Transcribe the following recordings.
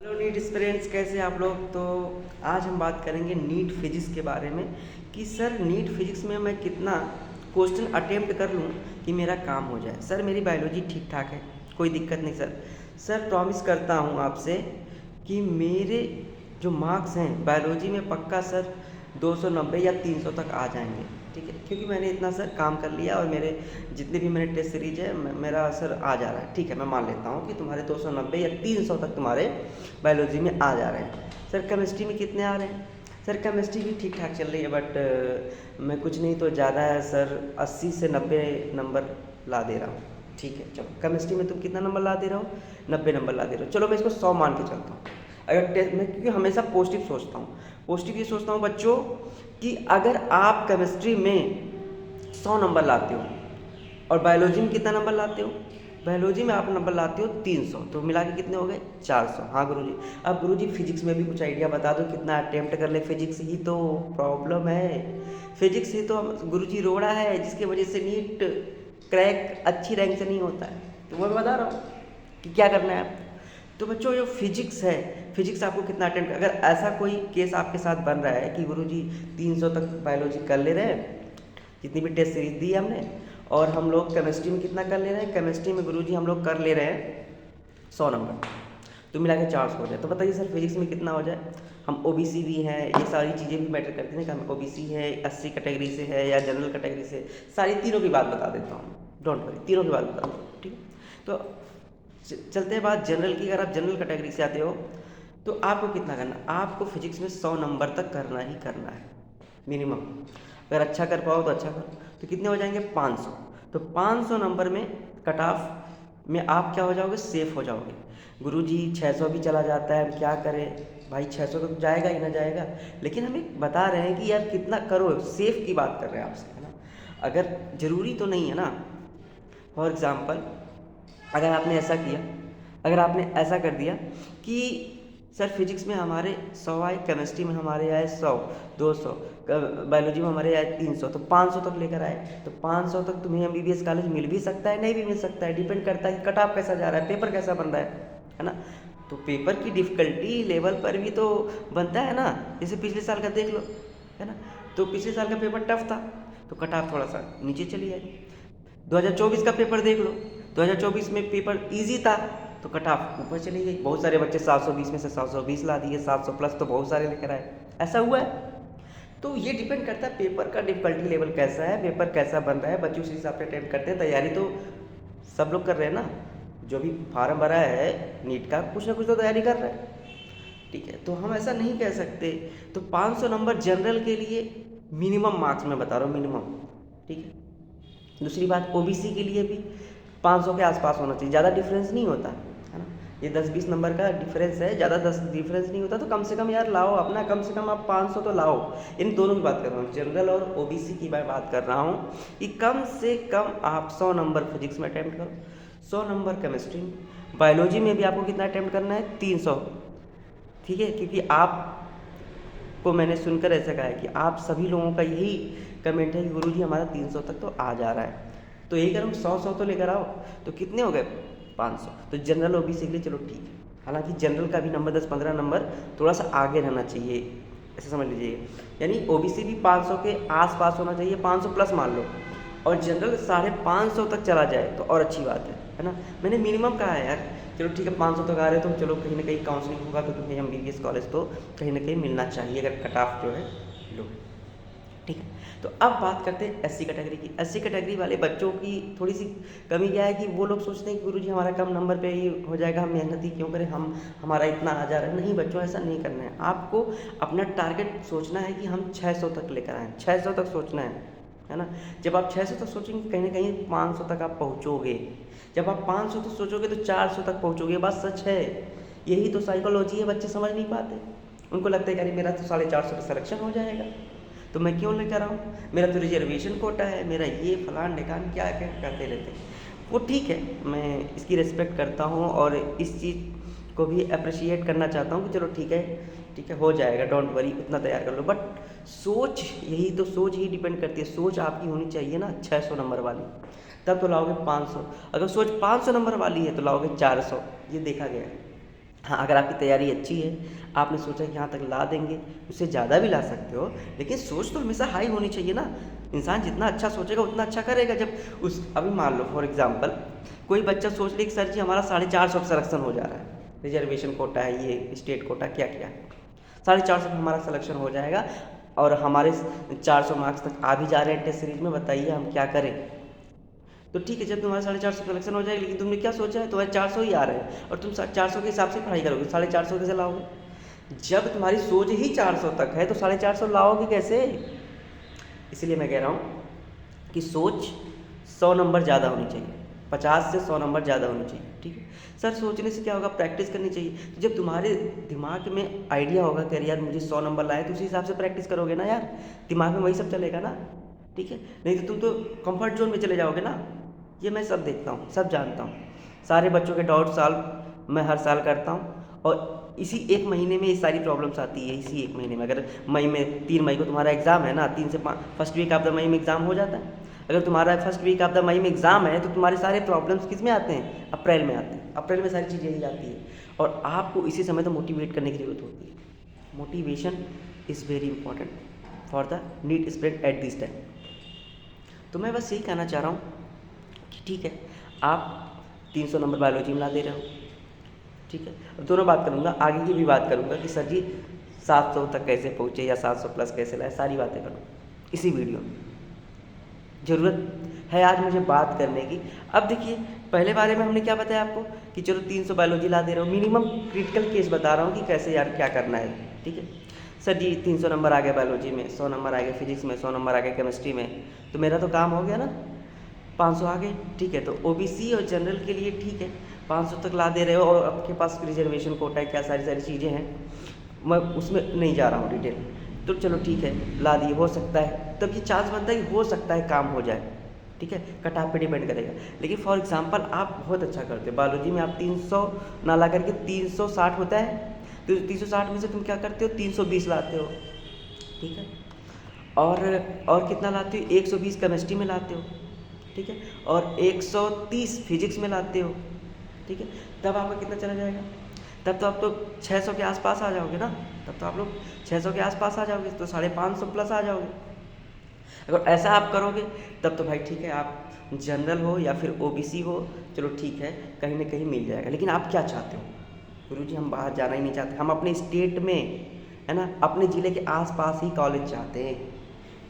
Hello NEET students, कैसे आप लोग। तो आज हम बात करेंगे नीट फिजिक्स के बारे में कि सर नीट फिजिक्स में मैं कितना क्वेश्चन अटेम्प्ट कर लूँ कि मेरा काम हो जाए। सर मेरी बायोलॉजी ठीक ठाक है, कोई दिक्कत नहीं सर। सर प्रॉमिस करता हूँ आपसे कि मेरे जो मार्क्स हैं बायोलॉजी में पक्का सर 290 या 300 तक आ जाएंगे, ठीक है। क्योंकि मैंने इतना सर काम कर लिया और मेरे जितने भी मेरे टेस्ट सीरीज है मेरा सर आ जा रहा है, ठीक है। मैं मान लेता हूँ कि तुम्हारे 290 या 300 तक तुम्हारे बायोलॉजी में आ जा रहे हैं। सर केमिस्ट्री में कितने आ रहे हैं? सर केमिस्ट्री भी ठीक ठाक चल रही है, बट मैं कुछ नहीं तो ज़्यादा है सर 80 से 90 नंबर ला दे रहा हूँ, ठीक है। चलो केमिस्ट्री में तुम कितना नंबर ला दे रहे हो? 90 नंबर ला दे रहे हो। चलो मैं इसको 100 मान के चलता हूँ। अगर टेस्ट में, क्योंकि हमेशा पॉजिटिव सोचता हूँ, पॉजिटिव ये सोचता हूँ बच्चों कि अगर आप केमिस्ट्री में 100 नंबर लाते हो और बायोलॉजी में कितना नंबर लाते हो? बायोलॉजी में आप नंबर लाते हो 300, तो मिला के कितने हो गए? 400। हाँ गुरुजी। अब गुरुजी फिजिक्स में भी कुछ आइडिया बता दो, कितना अटेम्प्ट कर ले। फिजिक्स ही तो प्रॉब्लम है, फिजिक्स ही तो गुरुजी रोड़ा है जिसकी वजह से नीट क्रैक अच्छी रैंक से नहीं होता है। तो मैं बता रहा हूँ कि क्या करना है आप। तो बच्चों जो फिजिक्स है, फिजिक्स आपको कितना अटेम्प्ट, अगर ऐसा कोई केस आपके साथ बन रहा है कि गुरुजी 300 तक बायोलॉजी कर ले रहे हैं, जितनी भी टेस्ट सीरीज दी है हमने, और हम लोग केमिस्ट्री में कितना कर ले रहे हैं? केमिस्ट्री में गुरुजी हम लोग कर ले रहे हैं 100 नंबर, तो मिला के 400 हो जाए। तो बताइए सर फिजिक्स में कितना हो जाए? हम ओबीसी भी हैं, ये सारी चीज़ें भी मैटर करती हैं कि हम ओबीसी है, 80 कैटेगरी से है या जनरल कैटेगरी से, सारी तीनों की बात बता देता हूँ, डोंट वरी, तीनों की बात बता दूँ, ठीक है। तो चलते हैं बात जनरल की। अगर आप जनरल कैटेगरी से आते हो तो आपको कितना करना? आपको फिजिक्स में 100 नंबर तक करना ही करना है मिनिमम। अगर अच्छा कर पाओ तो अच्छा करो, तो कितने हो जाएंगे? 500। तो 500 नंबर में कट ऑफ में आप क्या हो जाओगे? सेफ हो जाओगे। गुरुजी 600 भी चला जाता है, हम क्या करें भाई? 600 तो जाएगा ही ना जाएगा, लेकिन हम एक बता रहे हैं कि यार कितना करो, सेफ की बात कर रहे हैं आपसे, है ना। अगर ज़रूरी तो नहीं है ना। फॉर एग्ज़ाम्पल अगर आपने ऐसा किया, अगर आपने ऐसा कर दिया कि सर फिजिक्स में हमारे 100 आए, केमिस्ट्री में हमारे आए 100, 200, बायोलॉजी में हमारे आए 300, तो 500 तक लेकर आए। तो 500 तक तुम्हें एमबीबीएस कॉलेज मिल भी सकता है, नहीं भी मिल सकता है, डिपेंड करता है कि कट ऑफ कैसा जा रहा है, पेपर कैसा बन रहा है ना। तो पेपर की डिफ़िकल्टी लेवल पर भी तो बनता है ना। जैसे पिछले साल का देख लो, है ना। तो पिछले साल का पेपर टफ था तो कट ऑफ थोड़ा सा नीचे चली आई। 2024 का पेपर देख लो, 2024 में पेपर इजी था तो कट ऑफ ऊपर चली गई। बहुत सारे बच्चे 720 में से 720 ला दिए, 700 प्लस तो बहुत सारे लेकर आए, ऐसा हुआ है। तो ये डिपेंड करता है पेपर का डिफ़िकल्टी लेवल कैसा है, पेपर कैसा बन रहा है, बच्चे उस हिसाब से अटेम्प्ट करते हैं। तैयारी तो सब लोग कर रहे हैं ना, जो भी फार्म भरा है नीट का कुछ ना कुछ तो तैयारी कर रहा है, ठीक है। तो हम ऐसा नहीं कह सकते। तो 500 नंबर जनरल के लिए मिनिमम मार्क्स मैं बता रहा हूँ, मिनिमम, ठीक है। दूसरी बात ओबीसी के लिए भी 500 के आसपास होना चाहिए, ज़्यादा डिफरेंस नहीं होता है ना। ये 10-20 नंबर का डिफरेंस है, ज़्यादा 10 डिफरेंस नहीं होता। तो कम से कम यार लाओ अपना, कम से कम आप 500 तो लाओ। इन दोनों की बात कर रहा हूँ, जनरल और ओबीसी की मैं बात कर रहा हूँ कि कम से कम आप 100 नंबर फिजिक्स में अटैम्प्ट करो, 100 नंबर केमिस्ट्री में। बायोलॉजी में भी आपको कितना अटैम्प्ट करना है? 300, ठीक है। क्योंकि आप को मैंने सुनकर ऐसा कहा है कि आप सभी लोगों का यही कमेंट है कि गुरुजी हमारा 300 तक तो आ जा रहा है। तो यही करो 100 तो लेकर आओ, तो कितने हो गए? 500। तो जनरल ओबीसी के लिए चलो ठीक है। हालांकि जनरल का भी नंबर 10-15 नंबर थोड़ा सा आगे रहना चाहिए, ऐसा समझ लीजिए। यानी ओबीसी भी 500 के आसपास होना चाहिए, 500 प्लस मान लो, और जनरल 550 तक चला जाए तो और अच्छी बात है ना। मैंने मिनिमम कहा है यार, चलो ठीक है 500 तक आ रहे तो चलो कहीं ना कहीं काउंसलिंग होगा तो तुम्हें एमबीबीएस कॉलेज तो कहीं ना कहीं मिलना चाहिए, अगर कट ऑफ जो है लो, ठीक है। तो अब बात करते हैं एससी कैटेगरी की। एससी कैटेगरी वाले बच्चों की थोड़ी सी कमी क्या है कि वो लोग सोचते हैं कि गुरुजी हमारा कम नंबर पे ही हो जाएगा, हम मेहनत ही क्यों करें, हम हमारा इतना आ जा रहा है। नहीं बच्चों, ऐसा नहीं करना है। आपको अपना टारगेट सोचना है कि हम 600 तक लेकर आएँ, 600 तक सोचना है ना। जब आप 600 तक सोचेंगे कहीं ना कहीं 500 तक आप पहुँचोगे। जब आप 500 तक सोचोगे तो 400 तक पहुँचोगे, बात सच है। यही तो साइकोलॉजी है, बच्चे समझ नहीं पाते। उनको लगता है कि अरे मेरा तो 450 पे सिलेक्शन हो जाएगा तो मैं क्यों लेकर आऊँ, मेरा तो रिजर्वेशन कोटा है, मेरा ये फलान ढिकान क्या क्या करते रहते हैं। वो ठीक है, मैं इसकी रिस्पेक्ट करता हूँ और इस चीज़ को भी अप्रिशिएट करना चाहता हूँ कि चलो ठीक है हो जाएगा, डोंट वरी, उतना तैयार कर लो। बट सोच, यही तो सोच ही डिपेंड करती है। सोच आपकी होनी चाहिए ना 600 नंबर वाली, तब तो लाओगे 500। अगर सोच 500 नंबर वाली है तो लाओगे 400, ये देखा गया है। हाँ, अगर आपकी तैयारी अच्छी है, आपने सोचा कि यहाँ तक ला देंगे, उससे ज़्यादा भी ला सकते हो, लेकिन सोच तो हमेशा हाई होनी चाहिए ना। इंसान जितना अच्छा सोचेगा उतना अच्छा करेगा। जब उस अभी मान लो फॉर एग्जांपल कोई बच्चा सोच ले कि सर जी हमारा 450 सिलेक्शन हो जा रहा है, रिजर्वेशन कोटा है, ये स्टेट कोटा क्या क्या है, 450 में हमारा सिलेक्शन हो जाएगा और हमारे 400 मार्क्स तक आ भी जा रहे हैं टेस्ट सीरीज में, बताइए हम क्या करें। तो ठीक है, जब तुम्हारा 450 कलेक्शन हो जाएगा, लेकिन तुमने क्या सोचा है, तुम्हारे 400 ही आ रहे हैं और तुम 400 के हिसाब से पढ़ाई करोगे, 450 कैसे लाओगे। जब तुम्हारी सोच ही 400 तक है तो 450 लाओगे कैसे। इसलिए मैं कह रहा हूँ कि सोच 100 नंबर ज़्यादा होनी चाहिए, 50 से 100 नंबर ज़्यादा होनी चाहिए। ठीक है सर, सोचने से क्या होगा, प्रैक्टिस करनी चाहिए। तो जब तुम्हारे दिमाग में आइडिया होगा कि यार मुझे 100 नंबर लाए, तो उसी हिसाब से प्रैक्टिस करोगे ना यार, दिमाग में वही सब चलेगा ना। ठीक है, नहीं तो तुम तो कंफर्ट जोन में चले जाओगे ना। ये मैं सब देखता हूँ, सब जानता हूँ, सारे बच्चों के डाउट सॉल्व मैं हर साल करता हूँ। और इसी एक महीने में ये सारी प्रॉब्लम्स आती है। इसी एक महीने में, अगर मई में 3 मई को तुम्हारा एग्ज़ाम है ना, 3 से 5 first week of the May में एग्ज़ाम हो जाता है। अगर तुम्हारा first week of the May में एग्ज़ाम है तो तुम्हारे सारे प्रॉब्लम्स किस में आते हैं, अप्रैल में आते हैं। अप्रैल में सारी चीज़ें ही आती है और आपको इसी समय तो मोटिवेट करने की ज़रूरत होती है। Motivation is very important for the NEET student at this time. तो मैं बस यही कहना चाह रहा हूँ कि ठीक है, आप 300 नंबर बायोलॉजी में ला दे रहे हो, ठीक है। अब दोनों बात करूँगा, आगे की भी बात करूँगा कि सर जी 700 तक कैसे पहुँचे या 700 प्लस कैसे लाए, सारी बातें करूँगा इसी वीडियो में। ज़रूरत है आज मुझे बात करने की। अब देखिए, पहले बारे में हमने क्या बताया आपको कि चलो 300 बायोलॉजी ला दे रहा हूँ, मिनिमम क्रिटिकल केस बता रहा हूँ कि कैसे यार क्या करना है। ठीक है सर जी, 300 नंबर आ गया बायोलॉजी में, 100 नंबर आ गया फिजिक्स में, 100 नंबर आ गया केमिस्ट्री में, तो मेरा तो काम हो गया ना, 500 आ गए। ठीक है, तो ओबीसी और जनरल के लिए ठीक है 500 तक ला दे रहे हो और आपके पास रिजर्वेशन कोटा है, क्या सारी सारी चीज़ें हैं, मैं उसमें नहीं जा रहा हूँ डिटेल। तो चलो ठीक है, ला दिए, हो सकता है, तब ये चांस बनता है कि हो सकता है काम हो जाए। ठीक है, कट ऑफ पे डिपेंड करेगा। लेकिन फॉर एग्जांपल आप बहुत अच्छा करते हो बायोलॉजी में, आप 300 ना ला करके 360 होता है, तो 360 में से तुम क्या करते हो, 320 लाते हो। ठीक है, और कितना लाते हो, 120 केमिस्ट्री में लाते हो। ठीक है, और 130 फिजिक्स में लाते हो। ठीक है, तब आपका कितना चला जाएगा, तब तो आप तो 600 के आसपास आ जाओगे ना, तब तो आप लोग 600 के आसपास आ जाओगे, तो 550 प्लस आ जाओगे। अगर ऐसा आप करोगे तब तो भाई ठीक है, आप जनरल हो या फिर ओबीसी हो, चलो ठीक है, कहीं ना कहीं मिल जाएगा। लेकिन आप क्या चाहते हो, गुरुजी हम बाहर जाना ही नहीं चाहते, हम अपने स्टेट में, है ना, अपने ज़िले के आसपास ही कॉलेज चाहते हैं।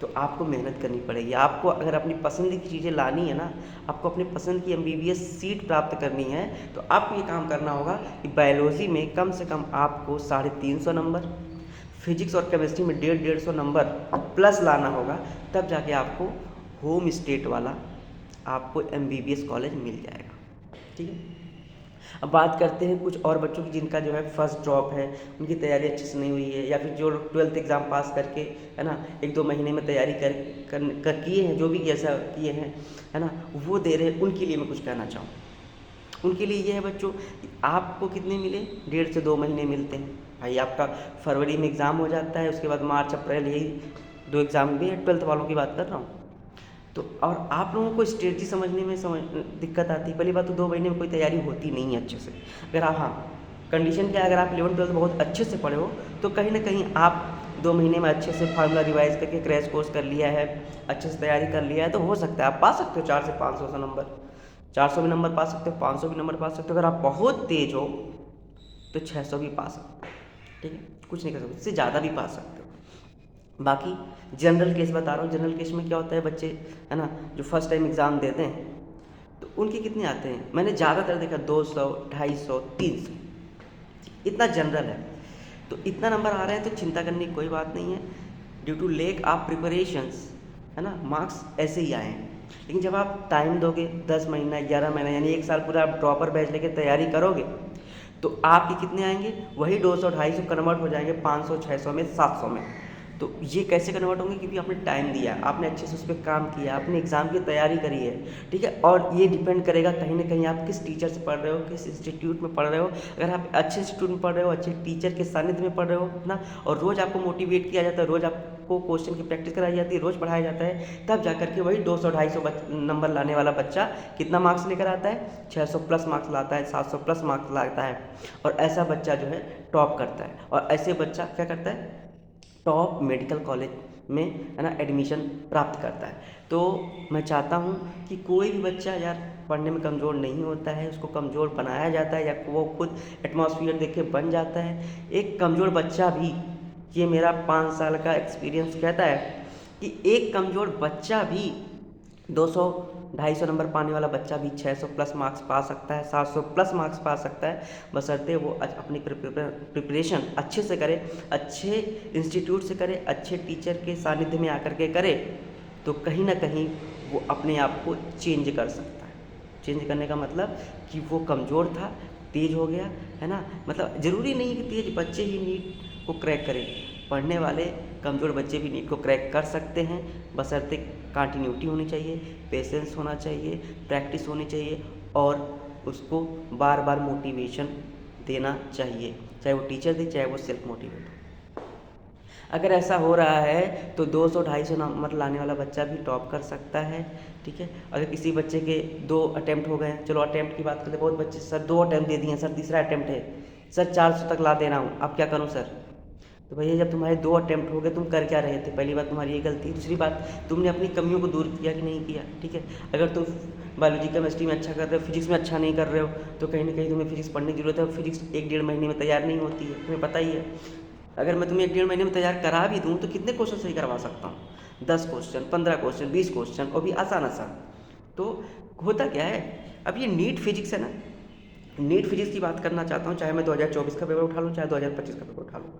तो आपको मेहनत करनी पड़ेगी। आपको अगर अपनी पसंद की चीज़ें लानी है ना, आपको अपनी पसंद की एमबीबीएस सीट प्राप्त करनी है, तो आपको ये काम करना होगा कि बायोलॉजी में कम से कम आपको 350 नंबर, फिजिक्स और केमिस्ट्री में 150 नंबर प्लस लाना होगा, तब जाके आपको होम स्टेट वाला आपको एमबीबीएस कॉलेज मिल जाएगा। ठीक है, अब बात करते हैं कुछ और बच्चों की जिनका जो है फर्स्ट ड्रॉप है, उनकी तैयारी अच्छे से नहीं हुई है, या फिर जो 12th एग्ज़ाम पास करके, है ना, 1-2 महीने में तैयारी कर किए हैं, जो भी ऐसा किए हैं, है ना, वो दे रहे हैं। उनके लिए मैं कुछ कहना चाहूँ। उनके लिए ये है बच्चों कि आपको कितने मिले, 1.5 से 2 महीने मिलते हैं भाई। आपका फरवरी में एग्ज़ाम हो जाता है, उसके बाद मार्च अप्रैल, यही 2 एग्ज़ाम भी है, 12th वालों की बात कर रहा हूँ। तो और आप लोगों को स्ट्रेटजी समझने में दिक्कत आती है। पहली बात तो 2 महीने में कोई तैयारी होती नहीं है अच्छे से। अगर आप, हाँ, कंडीशन क्या है, अगर आप 11th-12th बहुत अच्छे से पढ़े हो तो कहीं ना कहीं आप 2 महीने में अच्छे से फार्मूला रिवाइज करके क्रैश कोर्स कर लिया है, अच्छे से तैयारी कर लिया है, तो हो सकता है आप पा सकते हो 400 से 500 नंबर, 400 भी नंबर पा सकते हो, 500 भी नंबर पा सकते हो। अगर आप बहुत तेज हो तो 600 भी पा सकते हो। ठीक है, कुछ नहीं कर सकते, इससे ज़्यादा भी पा सकते हो। बाकी जनरल केस बता रहा हूँ, जनरल केस में क्या होता है, बच्चे, है ना, जो फर्स्ट टाइम एग्ज़ाम देते हैं तो उनके कितने आते हैं, मैंने ज़्यादातर देखा 200, 250, 300, इतना जनरल है। तो इतना नंबर आ रहे हैं तो चिंता करने की कोई बात नहीं है, due to lack of preparations, है ना, मार्क्स ऐसे ही आए हैं। लेकिन जब आप टाइम दोगे 10 महीना, 11 महीना, यानी 1 साल पूरा आप ड्रॉपर बैच लेके तैयारी करोगे, तो आपके कितने आएंगे, वही 200, 250 कन्वर्ट हो जाएंगे 500, 600 में, 700 में। तो ये कैसे कन्वर्ट होंगे, क्योंकि आपने टाइम दिया, आपने अच्छे से उस पर काम किया, आपने एग्ज़ाम की तैयारी करी है, ठीक है। और ये डिपेंड करेगा कहीं ना कहीं आप किस टीचर से पढ़ रहे हो, किस इंस्टीट्यूट में पढ़ रहे हो। अगर आप अच्छे इंस्टीट्यूट में पढ़ रहे हो, अच्छे टीचर के सानिध्य में पढ़ रहे हो ना, और रोज़ आपको मोटिवेट किया जाता है, रोज़ आपको क्वेश्चन की प्रैक्टिस कराई जाती है, रोज़ पढ़ाया जाता है, तब जाकर के वही 200-250 नंबर लाने वाला बच्चा कितना मार्क्स लेकर आता है, 600 प्लस मार्क्स लाता है, 700 प्लस मार्क्स लाता है। और ऐसा बच्चा जो है टॉप करता है, और ऐसे बच्चा क्या करता है, टॉप मेडिकल कॉलेज में है ना एडमिशन प्राप्त करता है। तो मैं चाहता हूँ कि कोई भी बच्चा यार पढ़ने में कमज़ोर नहीं होता है, उसको कमज़ोर बनाया जाता है, या वो खुद एटमॉस्फेयर देख के बन जाता है। एक कमज़ोर बच्चा भी, ये मेरा 5 साल का एक्सपीरियंस कहता है कि एक कमज़ोर बच्चा भी 200-250 नंबर पाने वाला बच्चा भी 600 प्लस मार्क्स पा सकता है, 700 प्लस मार्क्स पा सकता है, बशर्ते वो अपनी प्रिपरेशन अच्छे से करे, अच्छे इंस्टीट्यूट से करे, अच्छे टीचर के सानिध्य में आकर के करे, तो कहीं ना कहीं वो अपने आप को चेंज कर सकता है। चेंज करने का मतलब कि वो कमज़ोर था, तेज़ हो गया, है ना। मतलब ज़रूरी नहीं कि तेज़ बच्चे ही नीट को क्रैक करें, पढ़ने वाले कमज़ोर बच्चे भी नीट को क्रैक कर सकते हैं, बशर्ते कंटिन्यूटी होनी चाहिए, पेशेंस होना चाहिए, प्रैक्टिस होनी चाहिए, और उसको बार बार मोटिवेशन देना चाहिए, चाहे वो टीचर दे, चाहे वो सेल्फ मोटिवेट हो। अगर ऐसा हो रहा है तो 200-250 नंबर लाने वाला बच्चा भी टॉप कर सकता है, ठीक है। अगर किसी बच्चे के 2 अटैम्प्ट हो गए, चलो अटैम्प्ट की बात करते, बहुत बच्चे सर 2 अटैम्प्ट दे दिए सर, तीसरा अटैम्प्ट है सर, 400 तक ला दे रहा हूँ, अब क्या करूँ सर। तो भैया जब तुम्हारे 2 अटैम्प्ट हो गए, तुम कर क्या रहे थे, पहली बात तुम्हारी ये गलती, दूसरी बात तुमने अपनी कमियों को दूर किया कि नहीं किया, ठीक है। अगर तुम बायोलॉजी केमिस्ट्री में अच्छा कर रहे हो, फिजिक्स में अच्छा नहीं कर रहे हो, तो कहीं ना कहीं तुम्हें फिजिक्स पढ़ने की जरूरत है। फिजिक्स 1-1.5 महीने में तैयार नहीं होती है, तुम्हें पता ही है। अगर मैं तुम्हें 1-1.5 महीने में तैयार करा भी दूँ तो कितने क्वेश्चन सही करवा सकता हूँ, 10 क्वेश्चन, 15 क्वेश्चन, 20 क्वेश्चन, और भी आसान आसान। तो होता क्या है, अब ये नीट फिजिक्स है ना, नीट फिजिक्स की बात करना चाहता हूँ, चाहे मैं 2024 का पेपर उठा लूँ, चाहे 2025 का पेपर उठा लूँ,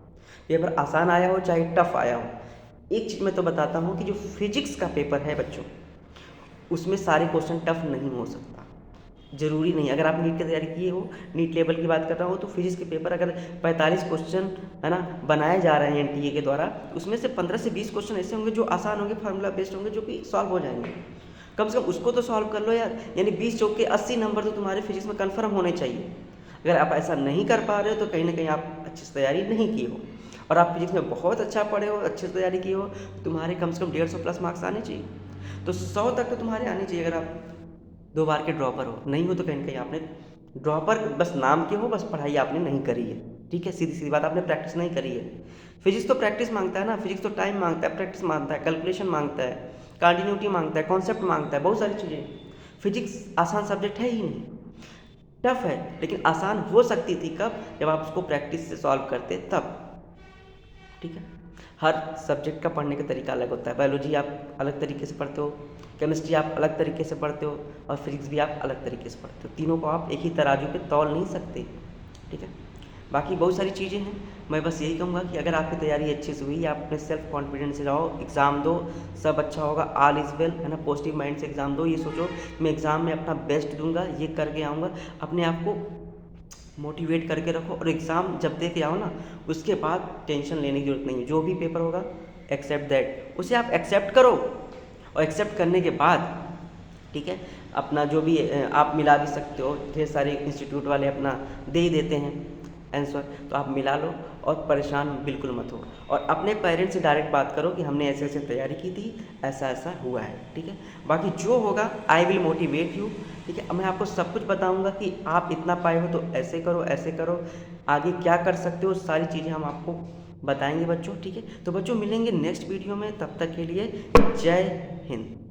पेपर आसान आया हो चाहे टफ आया हो, एक चीज़ मैं तो बताता हूँ कि जो फिजिक्स का पेपर है बच्चों, उसमें सारे क्वेश्चन टफ नहीं हो सकता, ज़रूरी नहीं। अगर आप नीट की तैयारी किए हो, नीट लेवल की बात कर रहा हूँ, तो फिजिक्स के पेपर अगर 45 क्वेश्चन है ना बनाए जा रहे हैं एनटीए के द्वारा, उसमें से 15 से 20 क्वेश्चन ऐसे होंगे जो आसान होंगे, फार्मूला बेस्ड होंगे, जो कि सॉल्व हो जाएंगे। कम से कम उसको तो सॉल्व कर लो यार, यानी 20 चौक के 80 नंबर तो तुम्हारे फिजिक्स में कन्फर्म होने चाहिए। अगर आप ऐसा नहीं कर पा रहे हो तो कहीं ना कहीं आप अच्छी से तैयारी नहीं की हो, और आप फिजिक्स में बहुत अच्छा पढ़े हो, अच्छे से तैयारी की हो, तुम्हारे कम से कम 150 प्लस मार्क्स आने चाहिए, तो 100 तक तो तुम्हारे आने चाहिए। अगर आप 2 बार के ड्रॉपर हो, नहीं हो तो कहीं ना कहीं आपने ड्रॉपर बस नाम के हो, बस पढ़ाई आपने नहीं करी है, ठीक है, सीधी सीधी बात, आपने प्रैक्टिस नहीं करी है। फिजिक्स तो प्रैक्टिस मांगता है ना, फिजिक्स तो टाइम मांगता है, प्रैक्टिस मांगता है, कैलकुलेशन मांगता है, कंटिन्यूटी मांगता है, कॉन्सेप्ट मांगता है, बहुत सारी चीज़ें। फिजिक्स आसान सब्जेक्ट है ही नहीं, टफ है, लेकिन आसान हो सकती थी कब, जब आप उसको प्रैक्टिस से सॉल्व करते तब, ठीक है। हर सब्जेक्ट का पढ़ने का तरीका अलग होता है, बायोलॉजी आप अलग तरीके से पढ़ते हो, केमिस्ट्री आप अलग तरीके से पढ़ते हो, और फिजिक्स भी आप अलग तरीके से पढ़ते हो, तीनों को आप एक ही तराजू पे तौल नहीं सकते, ठीक है। बाकी बहुत सारी चीज़ें हैं, मैं बस यही कहूँगा कि अगर आपकी तैयारी अच्छे से हुई, आप अपने सेल्फ कॉन्फिडेंस से जाओ, एग्ज़ाम दो, सब अच्छा होगा, ऑल इज़ वेल, है ना। पॉजिटिव माइंड से एग्ज़ाम दो, ये सोचो मैं एग्ज़ाम में अपना बेस्ट दूंगा, ये करके आऊँगा, अपने आप को मोटिवेट करके रखो, और एग्ज़ाम जब दे के आओ ना, उसके बाद टेंशन लेने की जरूरत नहीं है। जो भी पेपर होगा एक्सेप्ट दैट, उसे आप एक्सेप्ट करो, और एक्सेप्ट करने के बाद, ठीक है, अपना जो भी आप मिला भी सकते हो, ढेर सारे इंस्टीट्यूट वाले अपना दे ही देते हैं आंसर, तो आप मिला लो, और परेशान बिल्कुल मत हो, और अपने पेरेंट्स से डायरेक्ट बात करो कि हमने ऐसे ऐसे तैयारी की थी, ऐसा ऐसा हुआ है, ठीक है। बाकी जो होगा आई विल मोटिवेट यू, ठीक है। मैं आपको सब कुछ बताऊंगा कि आप इतना पाए हो तो ऐसे करो, ऐसे करो, आगे क्या कर सकते हो, सारी चीज़ें हम आपको बताएंगे बच्चों, ठीक है। तो बच्चों मिलेंगे नेक्स्ट वीडियो में, तब तक के लिए जय हिंद।